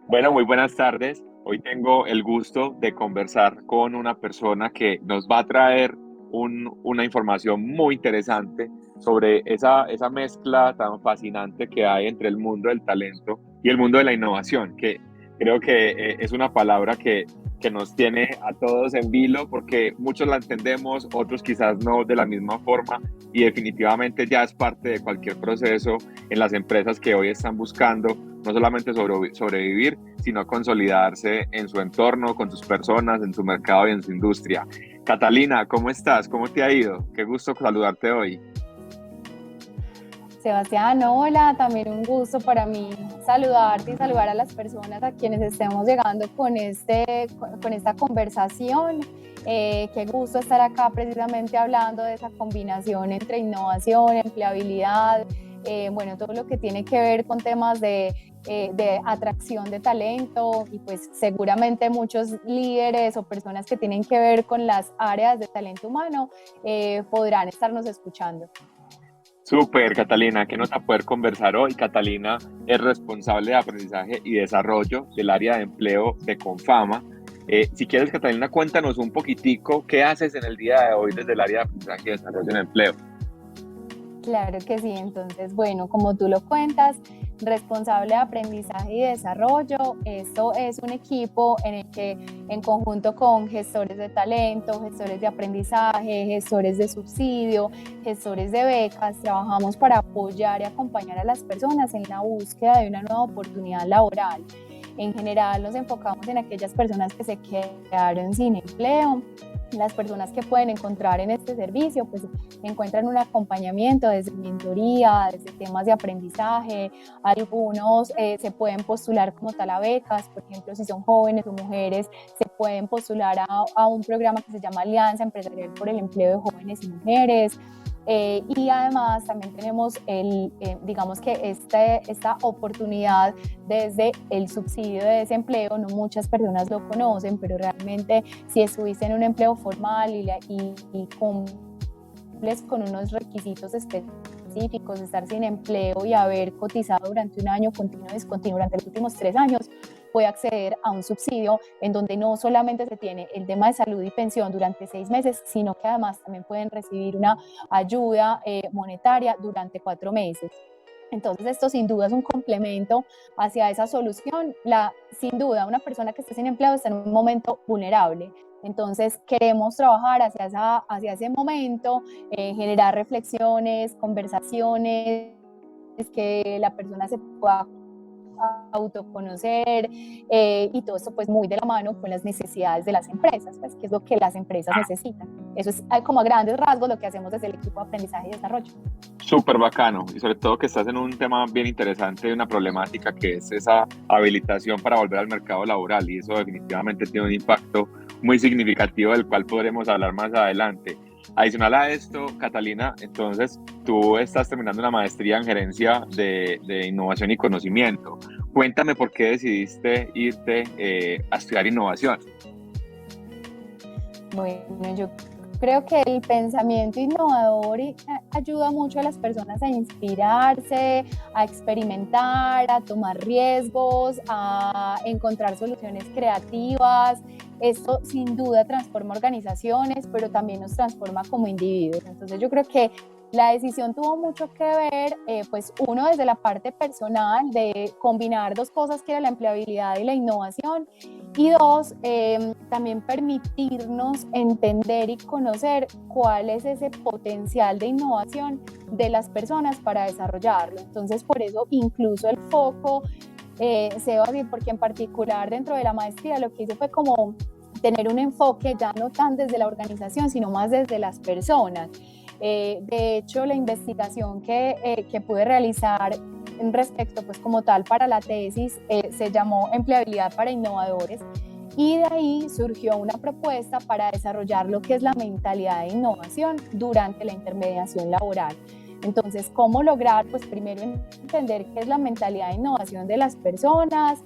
Bueno, muy buenas tardes. Hoy tengo el gusto de conversar con una persona que nos va a traer una información muy interesante sobre esa mezcla tan fascinante que hay entre el mundo del talento y el mundo de la innovación, que creo que es una palabra que nos tiene a todos en vilo porque muchos la entendemos, otros quizás no de la misma forma y definitivamente ya es parte de cualquier proceso en las empresas que hoy están buscando no solamente sobrevivir, sino consolidarse en su entorno, con sus personas, en su mercado y en su industria. Catalina, ¿cómo estás? ¿Cómo te ha ido? Qué gusto saludarte hoy. Sebastián, hola, también un gusto para mí saludarte y saludar a las personas a quienes estemos llegando con esta conversación. Qué gusto estar acá precisamente hablando de esa combinación entre innovación, empleabilidad, bueno, todo lo que tiene que ver con temas de atracción de talento y pues seguramente muchos líderes o personas que tienen que ver con las áreas de talento humano podrán estarnos escuchando. Súper, Catalina, qué nota poder conversar hoy. Catalina es responsable de aprendizaje y desarrollo del área de empleo de Confama. Si quieres, Catalina, cuéntanos un poquitico qué haces en el día de hoy desde el área de aprendizaje y desarrollo en empleo. Claro que sí, entonces, bueno, como tú lo cuentas, responsable de aprendizaje y desarrollo, esto es un equipo en el que en conjunto con gestores de talento, gestores de aprendizaje, gestores de subsidio, gestores de becas, trabajamos para apoyar y acompañar a las personas en la búsqueda de una nueva oportunidad laboral. En general nos enfocamos en aquellas personas que se quedaron sin empleo. Las personas que pueden encontrar en este servicio pues encuentran un acompañamiento desde mentoría, desde temas de aprendizaje. Algunos se pueden postular como tal a becas, por ejemplo, si son jóvenes o mujeres, se pueden postular a un programa que se llama Alianza Empresarial por el Empleo de Jóvenes y Mujeres. Y además también tenemos digamos que esta oportunidad desde el subsidio de desempleo. No muchas personas lo conocen, pero realmente si estuviste en un empleo formal y cumples con unos requisitos específicos, estar sin empleo y haber cotizado durante un año continuo y discontinuo durante los últimos 3 años, puede acceder a un subsidio en donde no solamente se tiene el tema de salud y pensión durante 6 meses, sino que además también pueden recibir una ayuda monetaria durante 4 meses. Entonces esto sin duda es un complemento hacia esa solución. Sin duda, una persona que esté sin empleo está en un momento vulnerable. Entonces queremos trabajar hacia ese momento, generar reflexiones, conversaciones, que la persona se pueda autoconocer y todo esto pues muy de la mano con las necesidades de las empresas, pues que es lo que las empresas necesitan. Eso es como a grandes rasgos lo que hacemos desde el equipo de aprendizaje y desarrollo. Súper bacano y sobre todo que estás en un tema bien interesante, una problemática que es esa habilitación para volver al mercado laboral y eso definitivamente tiene un impacto muy significativo del cual podremos hablar más adelante. Adicional a esto, Catalina, entonces tú estás terminando una maestría en gerencia de innovación y conocimiento. Cuéntame por qué decidiste irte a estudiar innovación. Bueno, yo creo que el pensamiento innovador ayuda mucho a las personas a inspirarse, a experimentar, a tomar riesgos, a encontrar soluciones creativas. Esto sin duda transforma organizaciones, pero también nos transforma como individuos. Entonces yo creo que la decisión tuvo mucho que ver, pues uno desde la parte personal de combinar dos cosas que era la empleabilidad y la innovación, y dos, también permitirnos entender y conocer cuál es ese potencial de innovación de las personas para desarrollarlo. Entonces, por eso incluso el foco, Sebas, porque en particular dentro de la maestría lo que hice fue como tener un enfoque ya no tan desde la organización, sino más desde las personas. De hecho, la investigación que pude realizar respecto, pues como tal, para la tesis, se llamó Empleabilidad para Innovadores, y de ahí surgió una propuesta para desarrollar lo que es la mentalidad de innovación durante la intermediación laboral. Entonces, ¿cómo lograr? Pues primero entender qué es la mentalidad de innovación de las personas.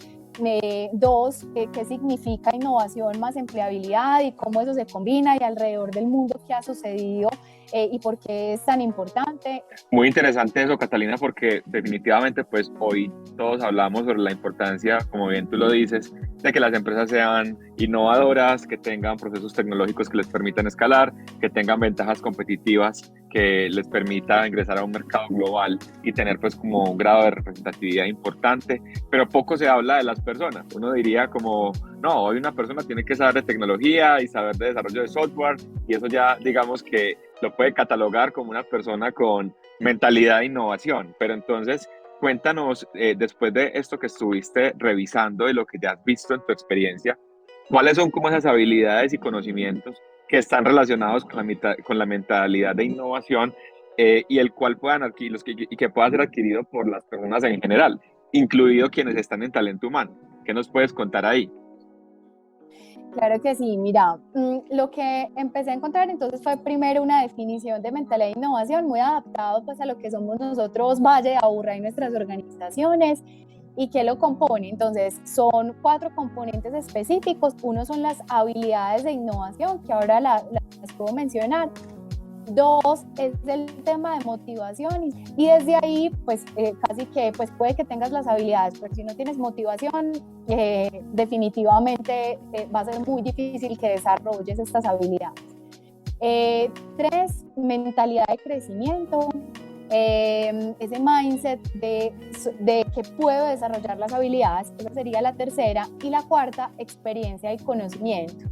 Dos, qué significa innovación más empleabilidad y cómo eso se combina, y alrededor del mundo qué ha sucedido y por qué es tan importante. Muy interesante eso, Catalina, porque definitivamente pues hoy todos hablamos sobre la importancia, como bien tú lo dices, de que las empresas sean innovadoras, que tengan procesos tecnológicos que les permitan escalar, que tengan ventajas competitivas que les permita ingresar a un mercado global y tener pues como un grado de representatividad importante, pero poco se habla de las personas. Uno diría como, no, hoy una persona tiene que saber de tecnología y saber de desarrollo de software y eso ya digamos que lo puede catalogar como una persona con mentalidad de innovación. Pero entonces, cuéntanos, después de esto que estuviste revisando y lo que ya has visto en tu experiencia, ¿cuáles son como esas habilidades y conocimientos que están relacionados con con la mentalidad de innovación y el cual puedan adquirir y que pueda ser adquirido por las personas en general, incluido quienes están en talento humano? ¿Qué nos puedes contar ahí? Claro que sí, mira, lo que empecé a encontrar entonces fue primero una definición de mentalidad de innovación muy adaptado pues a lo que somos nosotros, Valle de Aburrá y nuestras organizaciones y qué lo compone. Entonces son 4 componentes específicos. Uno son las habilidades de innovación, que ahora las puedo mencionar. 2 es el tema de motivación y desde ahí pues casi que pues puede que tengas las habilidades, pero si no tienes motivación definitivamente va a ser muy difícil que desarrolles estas habilidades. 3, mentalidad de crecimiento, ese mindset de que puedo desarrollar las habilidades, esa sería la tercera. Y la cuarta, experiencia y conocimiento.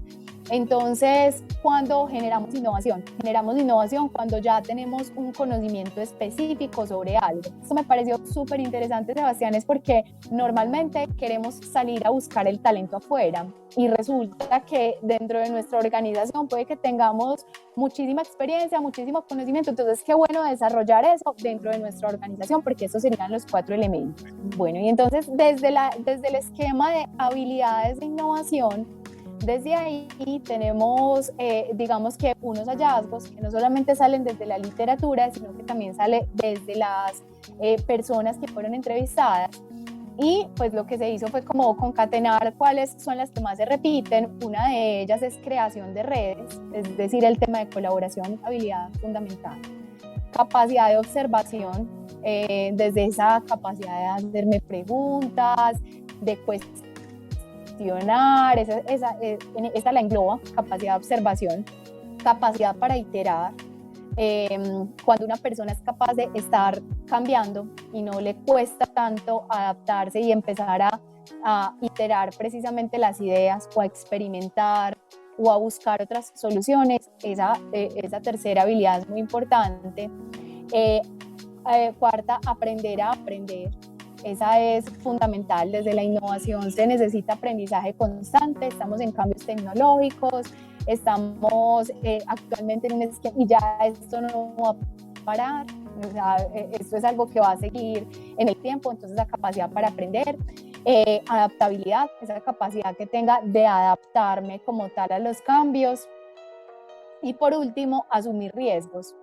Entonces, cuando generamos innovación cuando ya tenemos un conocimiento específico sobre algo. Esto me pareció súper interesante, Sebastián, es porque normalmente queremos salir a buscar el talento afuera y resulta que dentro de nuestra organización puede que tengamos muchísima experiencia, muchísimo conocimiento, entonces qué bueno desarrollar eso dentro de nuestra organización porque esos serían los 4 elementos. Bueno, y entonces desde el esquema de habilidades de innovación, desde ahí tenemos, digamos que unos hallazgos que no solamente salen desde la literatura, sino que también sale desde las personas que fueron entrevistadas. Y pues lo que se hizo fue como concatenar cuáles son las que más se repiten. Una de ellas es creación de redes, es decir, el tema de colaboración, habilidad fundamental. Capacidad de observación, desde esa capacidad de hacerme preguntas, de cuestionar, esa la engloba, capacidad de observación, capacidad para iterar, cuando una persona es capaz de estar cambiando y no le cuesta tanto adaptarse y empezar a iterar precisamente las ideas o a experimentar o a buscar otras soluciones, esa tercera habilidad es muy importante. Cuarta, aprender a aprender. Esa es fundamental. Desde la innovación se necesita aprendizaje constante, estamos en cambios tecnológicos, estamos actualmente en un esquema y ya esto no va a parar, o sea, esto es algo que va a seguir en el tiempo, entonces la capacidad para aprender, adaptabilidad, esa capacidad que tenga de adaptarme como tal a los cambios y por último, asumir riesgos,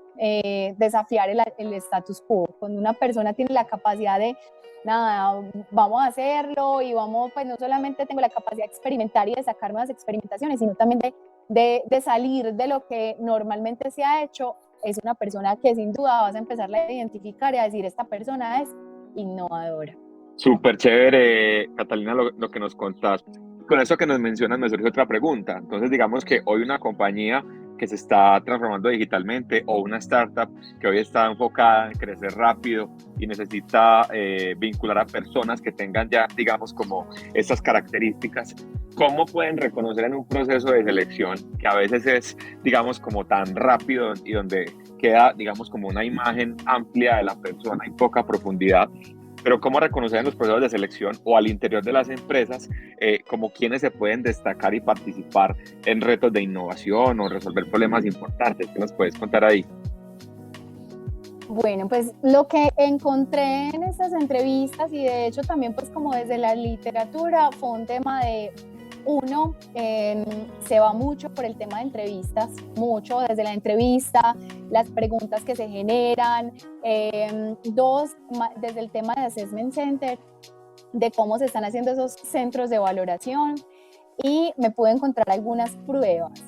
desafiar el status quo. Cuando una persona tiene la capacidad de nada, vamos a hacerlo y vamos, pues no solamente tengo la capacidad de experimentar y de sacar nuevas experimentaciones, sino también de salir de lo que normalmente se ha hecho, es una persona que sin duda vas a empezar a identificar y a decir, esta persona es innovadora. Súper chévere, Catalina, lo que nos contás. Con eso que nos mencionas me surge otra pregunta. Entonces, digamos que hoy una compañía que se está transformando digitalmente o una startup que hoy está enfocada en crecer rápido y necesita vincular a personas que tengan ya, digamos, como estas características, ¿cómo pueden reconocer en un proceso de selección que a veces es, digamos, como tan rápido y donde queda, digamos, como una imagen amplia de la persona y poca profundidad? Pero cómo reconocer en los procesos de selección o al interior de las empresas como quienes se pueden destacar y participar en retos de innovación o resolver problemas importantes. ¿Qué nos puedes contar ahí? Bueno, pues lo que encontré en estas entrevistas y de hecho también pues como desde la literatura fue un tema de uno, se va mucho por el tema de entrevistas, mucho desde la entrevista, las preguntas que se generan. Dos, desde el tema de Assessment Center, de cómo se están haciendo esos centros de valoración y me pude encontrar algunas pruebas.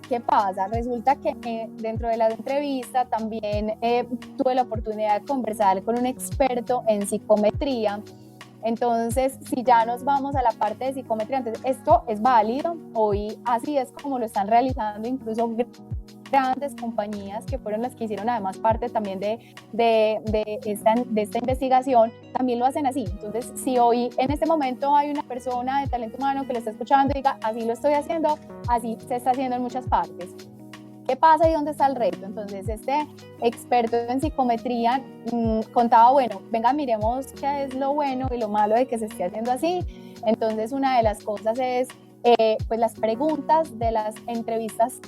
¿qué pasa? Resulta que dentro de la entrevista también tuve la oportunidad de conversar con un experto en psicometría. Entonces, si ya nos vamos a la parte de psicometría, entonces esto es válido, hoy así es como lo están realizando incluso grandes compañías que fueron las que hicieron además parte también de esta investigación, también lo hacen así. Entonces, si hoy en este momento hay una persona de talento humano que lo está escuchando y diga, así lo estoy haciendo, así se está haciendo en muchas partes. ¿Qué pasa y dónde está el reto? Entonces, este experto en psicometría contaba, bueno, venga, miremos qué es lo bueno y lo malo de que se esté haciendo así. Entonces, una de las cosas es, pues las preguntas de las entrevistas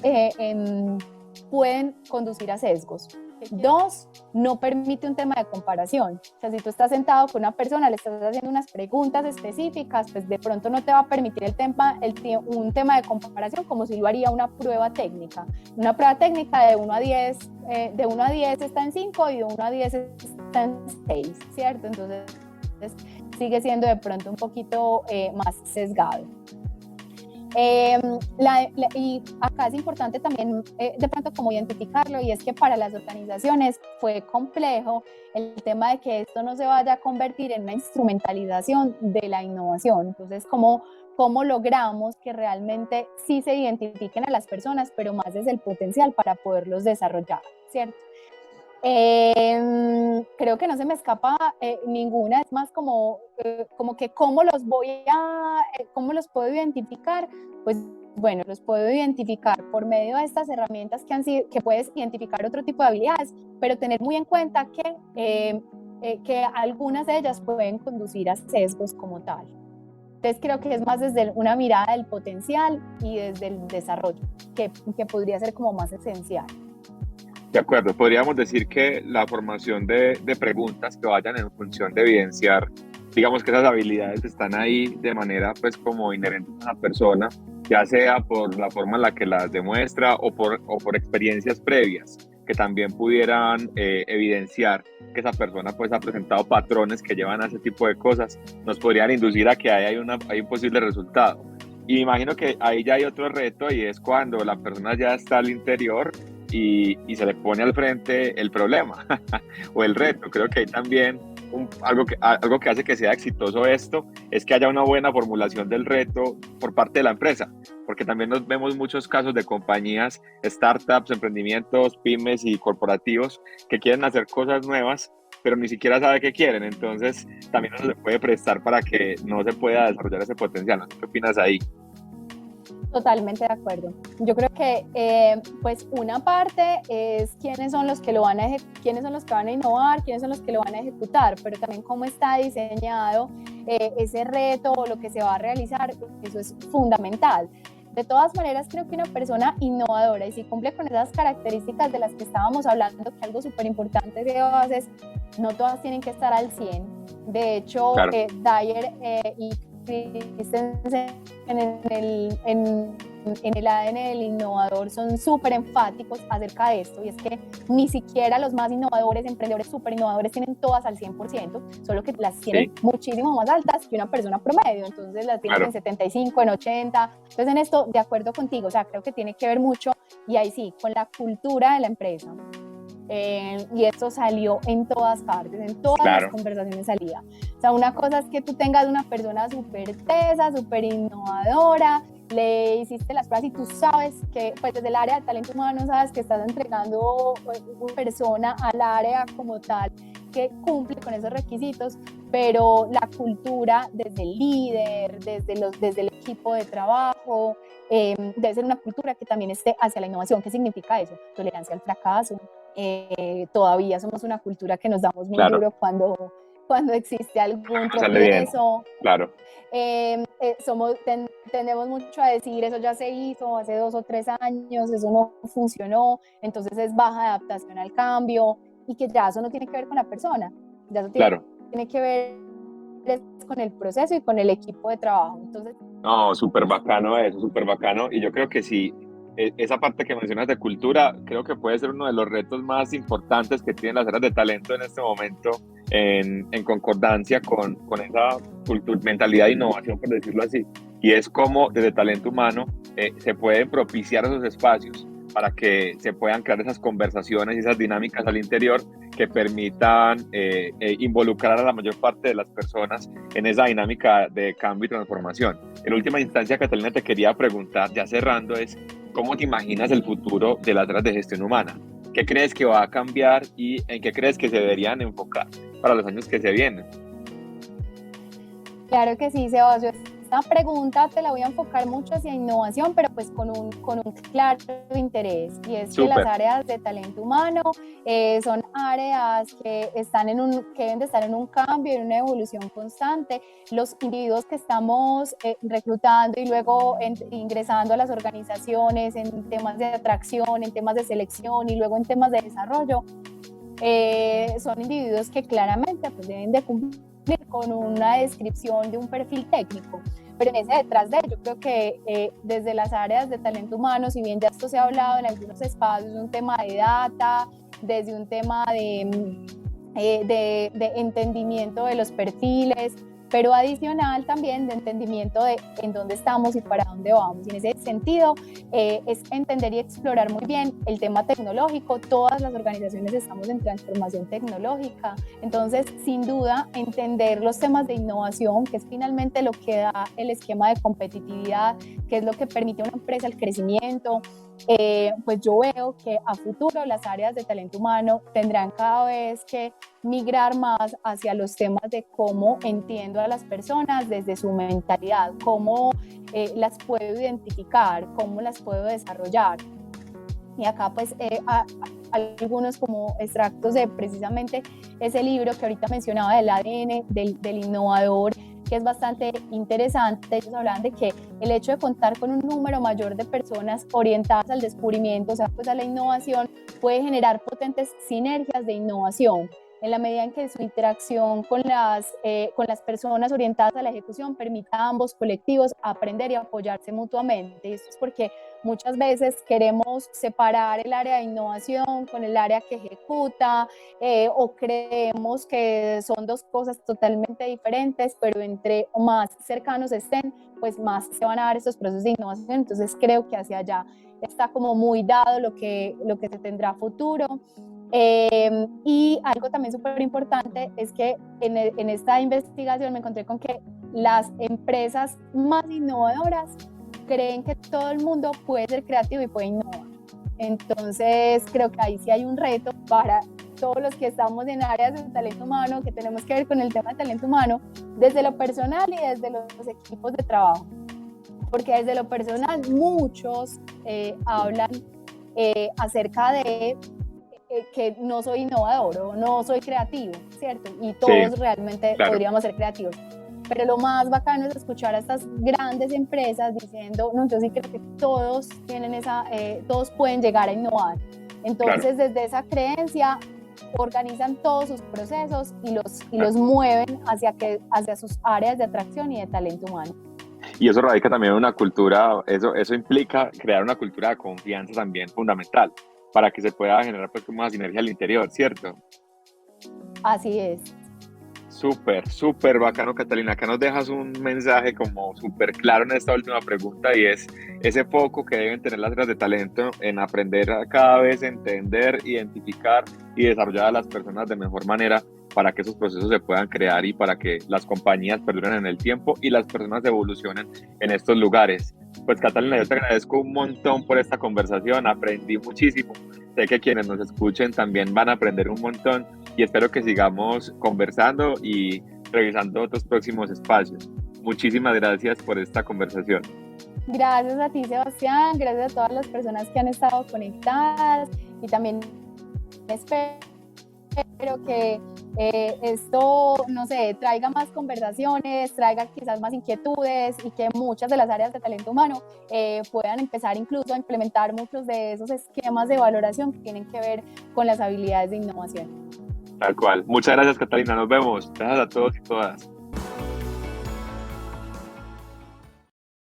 pueden conducir a sesgos. 2, no permite un tema de comparación. O sea, si tú estás sentado con una persona, le estás haciendo unas preguntas específicas, pues de pronto no te va a permitir un tema de comparación como si lo haría una prueba técnica. Una prueba técnica de 1 a 10, de 1 a 10 está en 5 y de 1 a 10 está en 6, ¿cierto? Entonces sigue siendo de pronto un poquito más sesgado. Y acá es importante también de pronto como identificarlo, y es que para las organizaciones fue complejo el tema de que esto no se vaya a convertir en una instrumentalización de la innovación. Entonces, ¿cómo logramos que realmente sí se identifiquen a las personas, pero más desde el potencial para poderlos desarrollar, ¿cierto? Creo que no se me escapa ninguna, es más como que cómo los puedo identificar. Pues bueno, los puedo identificar por medio de estas herramientas que puedes identificar otro tipo de habilidades, pero tener muy en cuenta que algunas de ellas pueden conducir a sesgos como tal. Entonces creo que es más desde una mirada del potencial y desde el desarrollo, que podría ser como más esencial. De acuerdo, podríamos decir que la formación de preguntas que vayan en función de evidenciar, digamos que esas habilidades están ahí de manera pues como inherente a una persona, ya sea por la forma en la que las demuestra o por experiencias previas que también pudieran evidenciar que esa persona pues ha presentado patrones que llevan a ese tipo de cosas, nos podrían inducir a que hay un posible resultado. Y imagino que ahí ya hay otro reto, y es cuando la persona ya está al interior y se le pone al frente el problema o el reto. Creo que hay también algo que hace que sea exitoso esto, es que haya una buena formulación del reto por parte de la empresa, porque también nos vemos muchos casos de compañías, startups, emprendimientos, pymes y corporativos que quieren hacer cosas nuevas, pero ni siquiera sabe qué quieren. Entonces también eso se puede prestar para que no se pueda desarrollar ese potencial. ¿Qué opinas ahí? Totalmente de acuerdo. Yo creo que pues una parte es quiénes son los que van a innovar, quiénes son los que lo van a ejecutar, pero también cómo está diseñado ese reto o lo que se va a realizar, eso es fundamental. De todas maneras, creo que una persona innovadora, y si cumple con esas características de las que estábamos hablando, que algo súper importante de bases, no todas tienen que estar al 100. De hecho, claro. Dyer y Christensen en el ADN del innovador son súper enfáticos acerca de esto, y es que ni siquiera los más innovadores, emprendedores súper innovadores, tienen todas al 100%, solo que las tienen muchísimo más altas que una persona promedio. Entonces las tienen en 75, en 80. Entonces en esto, de acuerdo contigo, o sea, creo que tiene que ver mucho, y ahí sí, con la cultura de la empresa. Y esto salió en todas partes, en todas las conversaciones salía. O sea, una cosa es que tú tengas una persona súper tesa, súper innovadora, le hiciste las pruebas y tú sabes que, pues desde el área de talento humano, sabes que estás entregando una persona al área como tal que cumple con esos requisitos, pero la cultura desde el líder, desde el equipo de trabajo, debe ser una cultura que también esté hacia la innovación. ¿Qué significa eso? Tolerancia al fracaso. Todavía somos una cultura que nos damos muy duro cuando existe algún tropiezo. Claro. Tendemos mucho a decir, eso ya se hizo hace 2 o 3 años, eso no funcionó, entonces es baja adaptación al cambio, y que ya eso no tiene que ver con la persona, ya eso tiene que ver con el proceso y con el equipo de trabajo. Entonces, no, súper bacano eso, súper bacano. Y yo creo que sí, esa parte que mencionas de cultura, creo que puede ser uno de los retos más importantes que tienen las áreas de talento en este momento, en concordancia con esa mentalidad de innovación, por decirlo así. y es como desde talento humano se pueden propiciar esos espacios para que se puedan crear esas conversaciones y esas dinámicas al interior que permitan involucrar a la mayor parte de las personas en esa dinámica de cambio y transformación. En última instancia, Catalina, te quería preguntar, ya cerrando, es ¿cómo te imaginas el futuro de las áreas de gestión humana? ¿Qué crees que va a cambiar y en qué crees que se deberían enfocar para los años que se vienen? Claro que sí, Sebastián. Esta pregunta te la voy a enfocar mucho hacia innovación, pero pues con un claro interés. Y es que las Súper. áreas de talento humano son áreas que deben de estar en un cambio, en una evolución constante. Los individuos que estamos reclutando y luego ingresando a las organizaciones en temas de atracción, en temas de selección y luego en temas de desarrollo, son individuos que claramente pues, deben de cumplir con una descripción de un perfil técnico, pero en ese detrás de ello creo que desde las áreas de talento humano, si bien ya esto se ha hablado en algunos espacios, un tema de data, desde un tema de entendimiento de los perfiles, pero adicional también de entendimiento de en dónde estamos y para dónde vamos. Y en ese sentido es entender y explorar muy bien el tema tecnológico. Todas las organizaciones estamos en transformación tecnológica, entonces sin duda entender los temas de innovación, que es finalmente lo que da el esquema de competitividad, que es lo que permite a una empresa el crecimiento. Pues yo veo que a futuro las áreas de talento humano tendrán cada vez que migrar más hacia los temas de cómo entiendo a las personas desde su mentalidad, cómo las puedo identificar, cómo las puedo desarrollar. Y acá pues algunos como extractos de precisamente ese libro que ahorita mencionaba del ADN del innovador, que es bastante interesante. Ellos hablaban de que el hecho de contar con un número mayor de personas orientadas al descubrimiento, o sea, pues a la innovación, puede generar potentes sinergias de innovación en la medida en que su interacción con las personas orientadas a la ejecución permita a ambos colectivos aprender y apoyarse mutuamente. Y esto es porque muchas veces queremos separar el área de innovación con el área que ejecuta, o creemos que son dos cosas totalmente diferentes, pero entre más cercanos estén, pues más se van a dar estos procesos de innovación. Entonces creo que hacia allá está como muy dado lo que se tendrá a futuro. Y algo también súper importante es que en esta investigación me encontré con que las empresas más innovadoras creen que todo el mundo puede ser creativo y puede innovar. Entonces creo que ahí sí hay un reto para todos los que estamos en áreas de talento humano, que tenemos que ver con el tema de talento humano desde lo personal y desde los equipos de trabajo. Porque desde lo personal muchos hablan acerca de que no soy innovador o no soy creativo, ¿cierto? Y todos Sí, realmente claro. podríamos ser creativos. Pero lo más bacano es escuchar a estas grandes empresas diciendo, no, yo sí creo que todos tienen todos pueden llegar a innovar. Claro. Entonces, desde esa creencia, organizan todos sus procesos y Claro. los mueven hacia sus áreas de atracción y de talento humano. Y eso radica también en una cultura, eso implica crear una cultura de confianza también fundamental para que se pueda generar pues como una sinergia al interior, ¿cierto? Así es. Súper, súper bacano, Catalina. Acá nos dejas un mensaje como súper claro en esta última pregunta y es ese foco que deben tener las áreas de talento en aprender a cada vez entender, identificar y desarrollar a las personas de mejor manera para que esos procesos se puedan crear y para que las compañías perduren en el tiempo y las personas evolucionen en estos lugares. Pues Catalina, yo te agradezco un montón por esta conversación, aprendí muchísimo. Sé que quienes nos escuchen también van a aprender un montón y espero que sigamos conversando y revisando otros próximos espacios. Muchísimas gracias por esta conversación. Gracias a ti, Sebastián, gracias a todas las personas que han estado conectadas y también espero que esto, no sé, traiga más conversaciones, traiga quizás más inquietudes y que muchas de las áreas de talento humano puedan empezar incluso a implementar muchos de esos esquemas de valoración que tienen que ver con las habilidades de innovación. Tal cual. Muchas gracias, Catalina. Nos vemos. Gracias a todos y todas.